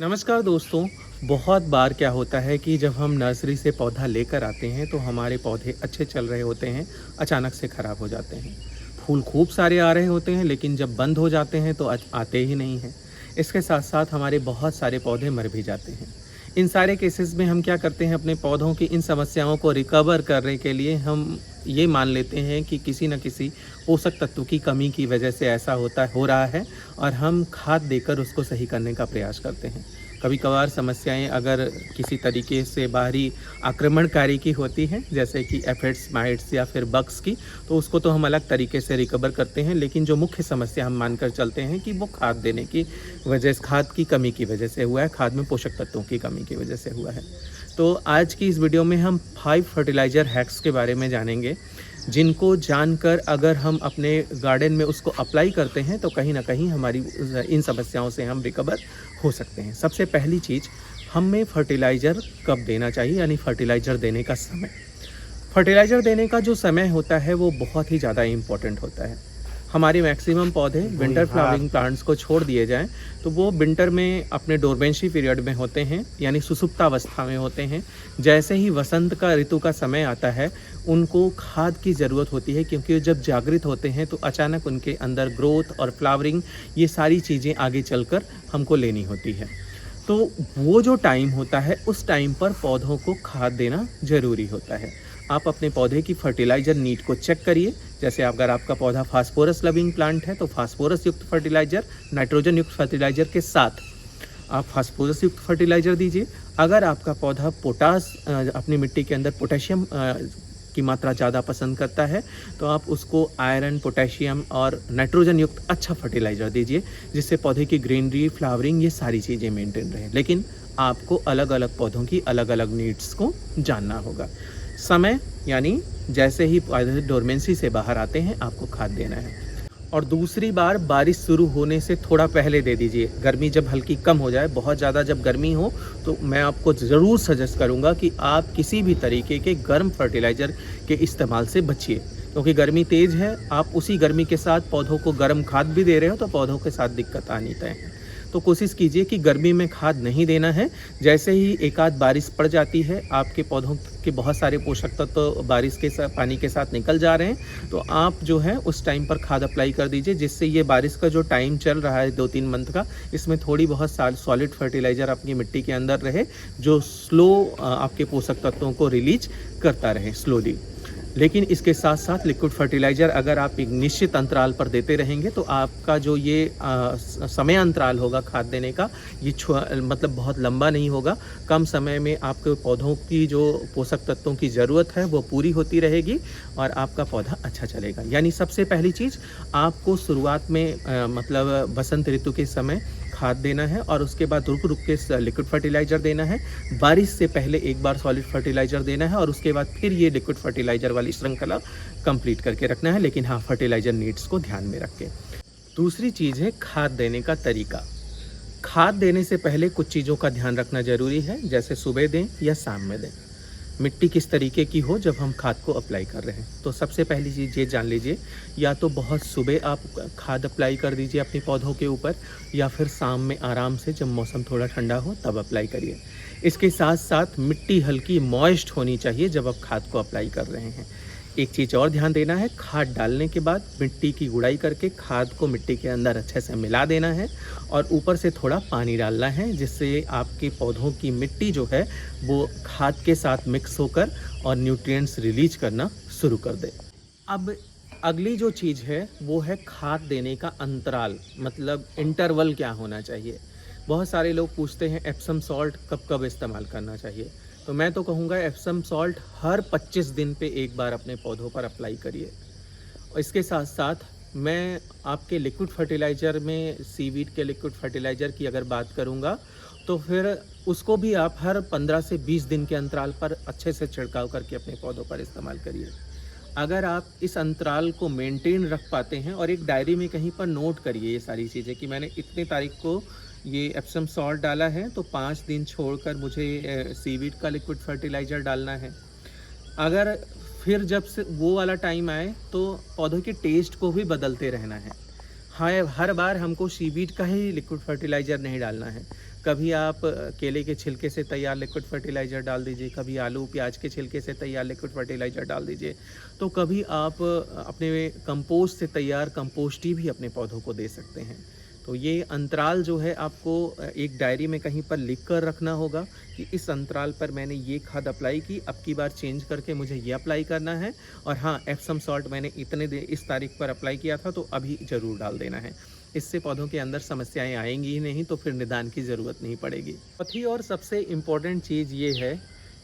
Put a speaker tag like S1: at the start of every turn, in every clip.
S1: नमस्कार दोस्तों। बहुत बार क्या होता है कि जब हम नर्सरी से पौधा लेकर आते हैं तो हमारे पौधे अच्छे चल रहे होते हैं, अचानक से ख़राब हो जाते हैं। फूल खूब सारे आ रहे होते हैं लेकिन जब बंद हो जाते हैं तो आते ही नहीं हैं। इसके साथ साथ हमारे बहुत सारे पौधे मर भी जाते हैं। इन सारे केसेस में हम क्या करते हैं, अपने पौधों की इन समस्याओं को रिकवर करने के लिए हम ये मान लेते हैं कि किसी न किसी पोषक तत्व की कमी की वजह से ऐसा हो रहा है और हम खाद देकर उसको सही करने का प्रयास करते हैं। कभी कभार समस्याएं अगर किसी तरीके से बाहरी आक्रमणकारी की होती हैं, जैसे कि एफिड्स, माइट्स या फिर बग्स की, तो उसको तो हम अलग तरीके से रिकवर करते हैं। लेकिन जो मुख्य समस्या हम मानकर चलते हैं कि वो खाद देने की वजह से, खाद की कमी की वजह से हुआ है, खाद में पोषक तत्वों की कमी की वजह से हुआ है। तो आज की इस वीडियो में हम 5 फर्टिलाइज़र हैक्स के बारे में जानेंगे, जिनको जानकर अगर हम अपने गार्डन में उसको अप्लाई करते हैं तो कहीं ना कहीं हमारी इन समस्याओं से हम रिकवर हो सकते हैं। सबसे पहली चीज़, हमें फर्टिलाइज़र कब देना चाहिए, यानी फर्टिलाइज़र देने का समय। फर्टिलाइज़र देने का जो समय होता है वो बहुत ही ज़्यादा इम्पोर्टेंट होता है। हमारे मैक्सिमम पौधे विंटर फ्लावरिंग प्लांट्स को छोड़ दिए जाएं तो वो विंटर में अपने डोरमेंसी पीरियड में होते हैं, यानी सुसुप्तावस्था में होते हैं। जैसे ही वसंत का ऋतु का समय आता है उनको खाद की ज़रूरत होती है, क्योंकि जब जागृत होते हैं तो अचानक उनके अंदर ग्रोथ और फ्लावरिंग, ये सारी चीज़ें आगे चलकर हमको लेनी होती है। तो वो जो टाइम होता है उस टाइम पर पौधों को खाद देना ज़रूरी होता है। आप अपने पौधे की फर्टिलाइज़र नीड को चेक करिए। जैसे अगर आपका पौधा फास्फोरस लविंग प्लांट है तो फास्फोरस युक्त फर्टिलाइज़र, नाइट्रोजन युक्त फर्टिलाइज़र के साथ आप फास्फोरस युक्त फर्टिलाइज़र दीजिए। अगर आपका पौधा पोटास अपनी मिट्टी के अंदर पोटेशियम की मात्रा ज़्यादा पसंद करता है तो आप उसको आयरन, पोटेशियम और नाइट्रोजन युक्त अच्छा फर्टिलाइज़र दीजिए, जिससे पौधे की ग्रीनरी, फ्लावरिंग, ये सारी चीज़ें मेंटेन रहें। लेकिन आपको अलग अलग पौधों की अलग अलग नीड्स को जानना होगा। समय, यानी जैसे ही पौधे डोरमेंसी से बाहर आते हैं आपको खाद देना है। और दूसरी बार बारिश शुरू होने से थोड़ा पहले दे दीजिए। गर्मी जब हल्की कम हो जाए, बहुत ज़्यादा जब गर्मी हो तो मैं आपको ज़रूर सजेस्ट करूँगा कि आप किसी भी तरीके के गर्म फर्टिलाइज़र के इस्तेमाल से बचिए, क्योंकि गर्मी तेज़ है। आप उसी गर्मी के साथ पौधों को गर्म खाद भी दे रहे हो तो पौधों के साथ दिक्कत आनी तय है। तो कोशिश कीजिए कि गर्मी में खाद नहीं देना है। जैसे ही एक आध बारिश पड़ जाती है, आपके पौधों के बहुत सारे पोषक तत्व तो बारिश के साथ, पानी के साथ निकल जा रहे हैं, तो आप जो है उस टाइम पर खाद अप्लाई कर दीजिए, जिससे ये बारिश का जो टाइम चल रहा है 2-3 मंथ का, इसमें थोड़ी बहुत सॉलिड फर्टिलाइज़र अपनी मिट्टी के अंदर रहे, जो स्लो आपके पोषक तत्वों को रिलीज करता रहे स्लोली। लेकिन इसके साथ साथ लिक्विड फर्टिलाइज़र अगर आप एक निश्चित अंतराल पर देते रहेंगे तो आपका जो ये समय अंतराल होगा खाद देने का, ये मतलब बहुत लंबा नहीं होगा। कम समय में आपके पौधों की जो पोषक तत्वों की ज़रूरत है वो पूरी होती रहेगी और आपका पौधा अच्छा चलेगा। यानी सबसे पहली चीज़, आपको शुरुआत में मतलब बसंत ऋतु के समय खाद देना है और उसके बाद रुक रुक के लिक्विड फर्टिलाइज़र देना है। बारिश से पहले एक बार सॉलिड फर्टिलाइज़र देना है और उसके बाद फिर ये लिक्विड फर्टिलाइज़र वाली श्रृंखला कंप्लीट करके रखना है, लेकिन हाँ, फर्टिलाइज़र नीड्स को ध्यान में रख के। दूसरी चीज़ है खाद देने का तरीका। खाद देने से पहले कुछ चीज़ों का ध्यान रखना ज़रूरी है, जैसे सुबह दें या शाम में दें। मिट्टी किस तरीके की हो जब हम खाद को अप्लाई कर रहे हैं, तो सबसे पहली चीज़ ये जान लीजिए, या तो बहुत सुबह आप खाद अप्लाई कर दीजिए अपने पौधों के ऊपर, या फिर शाम में आराम से जब मौसम थोड़ा ठंडा हो तब अप्लाई करिए। इसके साथ साथ मिट्टी हल्की मॉइस्ट होनी चाहिए जब आप खाद को अप्लाई कर रहे हैं। एक चीज़ और ध्यान देना है, खाद डालने के बाद मिट्टी की गुड़ाई करके खाद को मिट्टी के अंदर अच्छे से मिला देना है और ऊपर से थोड़ा पानी डालना है, जिससे आपके पौधों की मिट्टी जो है वो खाद के साथ मिक्स होकर और न्यूट्रिएंट्स रिलीज करना शुरू कर दे। अब अगली जो चीज़ है वो है खाद देने का अंतराल, मतलब इंटरवल क्या होना चाहिए। बहुत सारे लोग पूछते हैं एप्सम सॉल्ट कब कब इस्तेमाल करना चाहिए, तो मैं तो कहूँगा एप्सम सॉल्ट हर 25 दिन पे एक बार अपने पौधों पर अप्लाई करिए। और इसके साथ साथ मैं आपके लिक्विड फर्टिलाइज़र में सीवीड के लिक्विड फर्टिलाइज़र की अगर बात करूँगा तो फिर उसको भी आप हर 15 से 20 दिन के अंतराल पर अच्छे से छिड़काव करके अपने पौधों पर इस्तेमाल करिए। अगर आप इस अंतराल को मेंटेन रख पाते हैं और एक डायरी में कहीं पर नोट करिए ये सारी चीज़ें कि मैंने इतने तारीख को ये एप्सम सॉल्ट डाला है तो 5 दिन छोड़कर मुझे सीवीड का लिक्विड फर्टिलाइज़र डालना है। अगर फिर जब से वो वाला टाइम आए तो पौधों के टेस्ट को भी बदलते रहना है। हाँ, हर बार हमको सीवीड का ही लिक्विड फर्टिलाइज़र नहीं डालना है। कभी आप केले के छिलके से तैयार लिक्विड फर्टिलाइज़र डाल दीजिए, कभी आलू प्याज के छिलके से तैयार लिक्विड फर्टिलाइज़र डाल दीजिए। तो कभी आप अपने कंपोस्ट से तैयार कंपोस्ट ही भी अपने पौधों को दे सकते हैं। तो ये अंतराल जो है आपको एक डायरी में कहीं पर लिख कर रखना होगा कि इस अंतराल पर मैंने ये खाद अप्लाई की, अब की बार चेंज करके मुझे ये अप्लाई करना है। और हाँ, एप्सम सॉल्ट मैंने इस तारीख पर अप्लाई किया था, तो अभी ज़रूर डाल देना है। इससे पौधों के अंदर समस्याएं आएंगी ही नहीं, तो फिर निदान की ज़रूरत नहीं पड़ेगी। चौथी और सबसे इम्पोर्टेंट चीज़ ये है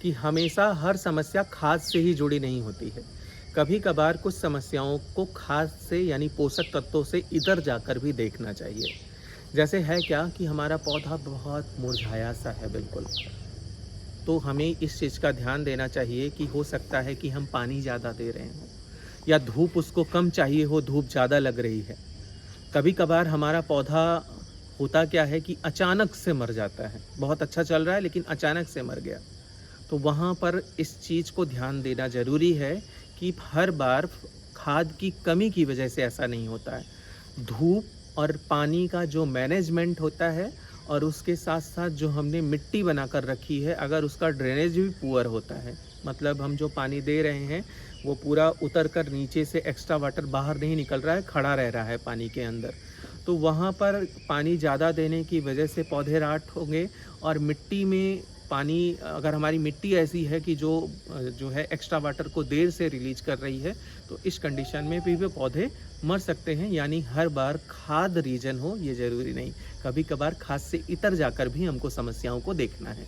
S1: कि हमेशा हर समस्या खाद से ही जुड़ी नहीं होती है। कभी कभार कुछ समस्याओं को खाद से यानी पोषक तत्वों से इधर जाकर भी देखना चाहिए। जैसे है क्या कि हमारा पौधा बहुत मुरझाया सा है बिल्कुल, तो हमें इस चीज़ का ध्यान देना चाहिए कि हो सकता है कि हम पानी ज़्यादा दे रहे हों, या धूप उसको कम चाहिए हो, धूप ज़्यादा लग रही है। कभी कभार हमारा पौधा होता क्या है कि अचानक से मर जाता है, बहुत अच्छा चल रहा है लेकिन अचानक से मर गया। तो वहाँ पर इस चीज़ को ध्यान देना ज़रूरी है कि हर बार खाद की कमी की वजह से ऐसा नहीं होता है। धूप और पानी का जो मैनेजमेंट होता है, और उसके साथ साथ जो हमने मिट्टी बनाकर रखी है, अगर उसका ड्रेनेज भी पुअर होता है, मतलब हम जो पानी दे रहे हैं वो पूरा उतर कर नीचे से एक्स्ट्रा वाटर बाहर नहीं निकल रहा है, खड़ा रह रहा है पानी के अंदर, तो वहाँ पर पानी ज़्यादा देने की वजह से पौधे राट होंगे। और मिट्टी में पानी, अगर हमारी मिट्टी ऐसी है कि जो है एक्स्ट्रा वाटर को देर से रिलीज कर रही है, तो इस कंडीशन में भी वे पौधे मर सकते हैं। यानी हर बार खाद रीजन हो ये ज़रूरी नहीं, कभी कभार खाद से इतर जाकर भी हमको समस्याओं को देखना है।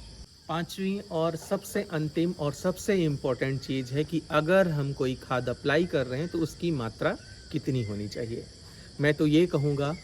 S1: पांचवी और सबसे अंतिम और सबसे इम्पोर्टेंट चीज़ है कि अगर हम कोई खाद अप्लाई कर रहे हैं तो उसकी मात्रा कितनी होनी चाहिए। मैं तो ये कहूँगा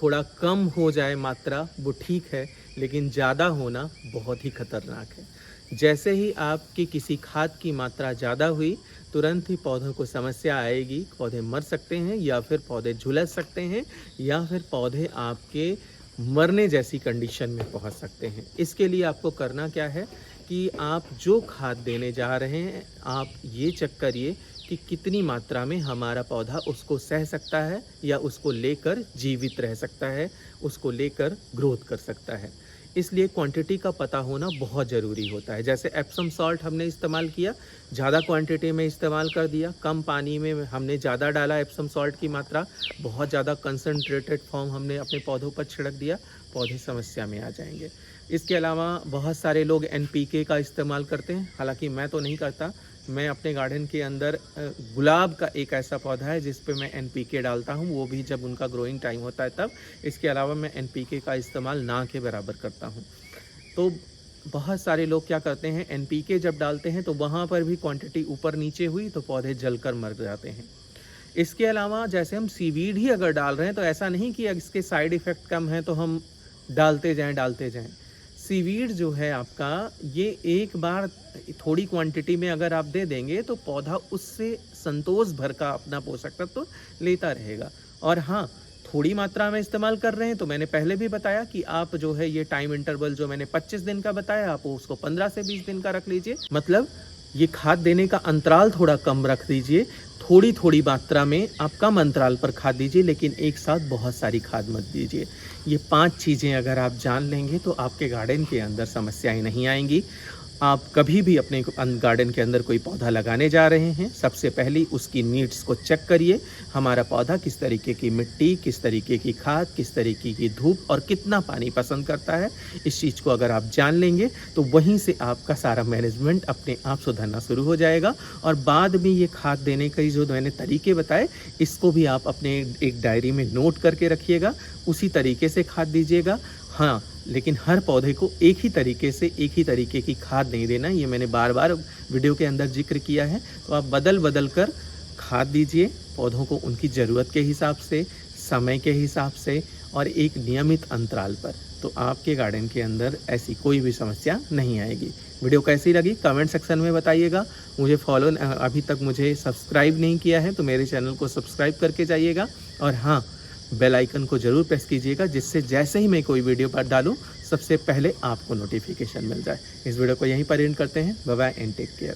S1: थोड़ा कम हो जाए मात्रा वो ठीक है, लेकिन ज़्यादा होना बहुत ही खतरनाक है। जैसे ही आपकी किसी खाद की मात्रा ज़्यादा हुई, तुरंत ही पौधों को समस्या आएगी, पौधे मर सकते हैं, या फिर पौधे झुलस सकते हैं, या फिर पौधे आपके मरने जैसी कंडीशन में पहुंच सकते हैं। इसके लिए आपको करना क्या है कि आप जो खाद देने जा रहे हैं, आप ये चेक करिए कि कितनी मात्रा में हमारा पौधा उसको सह सकता है, या उसको लेकर जीवित रह सकता है, उसको लेकर ग्रोथ कर सकता है। इसलिए क्वांटिटी का पता होना बहुत ज़रूरी होता है। जैसे एप्सम सॉल्ट हमने इस्तेमाल किया, ज़्यादा क्वांटिटी में इस्तेमाल कर दिया, कम पानी में हमने ज़्यादा डाला एप्सम सॉल्ट की मात्रा, बहुत ज़्यादा कंसनट्रेटेड फॉर्म हमने अपने पौधों पर छिड़क दिया, पौधे समस्या में आ जाएंगे। इसके अलावा बहुत सारे लोग NPK का इस्तेमाल करते हैं, हालांकि मैं तो नहीं करता। मैं अपने गार्डन के अंदर गुलाब का एक ऐसा पौधा है जिस पे मैं NPK डालता हूँ, वो भी जब उनका ग्रोइंग टाइम होता है तब। इसके अलावा मैं NPK का इस्तेमाल ना के बराबर करता हूँ। तो बहुत सारे लोग क्या करते हैं, NPK जब डालते हैं तो वहाँ पर भी क्वांटिटी ऊपर नीचे हुई तो पौधे जलकर मर जाते हैं। इसके अलावा जैसे हम सीवीड ही अगर डाल रहे हैं, तो ऐसा नहीं कि इसके साइड इफ़ेक्ट कम है तो हम डालते जाएं। सीवीड जो है आपका, ये एक बार थोड़ी क्वांटिटी में अगर आप दे देंगे तो पौधा उससे संतोष भर का अपना पोषक तत्व तो लेता रहेगा। और हाँ, थोड़ी मात्रा में इस्तेमाल कर रहे हैं तो मैंने पहले भी बताया कि आप जो है ये टाइम इंटरवल जो मैंने 25 दिन का बताया, आप उसको 15 से 20 दिन का रख लीजिए। मतलब ये खाद देने का अंतराल थोड़ा कम रख दीजिए, थोड़ी थोड़ी मात्रा में आप कम अंतराल पर खाद दीजिए, लेकिन एक साथ बहुत सारी खाद मत दीजिए। ये 5 चीज़ें अगर आप जान लेंगे तो आपके गार्डन के अंदर समस्याएं नहीं आएंगी। आप कभी भी अपने गार्डन के अंदर कोई पौधा लगाने जा रहे हैं, सबसे पहले उसकी नीड्स को चेक करिए। हमारा पौधा किस तरीके की मिट्टी, किस तरीके की खाद, किस तरीके की धूप और कितना पानी पसंद करता है, इस चीज़ को अगर आप जान लेंगे तो वहीं से आपका सारा मैनेजमेंट अपने आप सुधरना शुरू हो जाएगा। और बाद में ये खाद देने के जो मैंने तरीके बताए, इसको भी आप अपने एक डायरी में नोट करके रखिएगा, उसी तरीके से खाद दीजिएगा। हाँ, लेकिन हर पौधे को एक ही तरीके की खाद नहीं देना, ये मैंने बार बार वीडियो के अंदर जिक्र किया है। तो आप बदल कर खाद दीजिए पौधों को उनकी ज़रूरत के हिसाब से, समय के हिसाब से और एक नियमित अंतराल पर। तो आपके गार्डन के अंदर ऐसी कोई भी समस्या नहीं आएगी। वीडियो कैसी लगी कमेंट सेक्शन में बताइएगा। मुझे अभी तक मुझे सब्सक्राइब नहीं किया है तो मेरे चैनल को सब्सक्राइब करके जाइएगा। और हाँ, बेल आइकन को ज़रूर प्रेस कीजिएगा, जिससे जैसे ही मैं कोई वीडियो पर डालूं सबसे पहले आपको नोटिफिकेशन मिल जाए। इस वीडियो को यहीं पर एंड करते हैं। Bye bye and take care.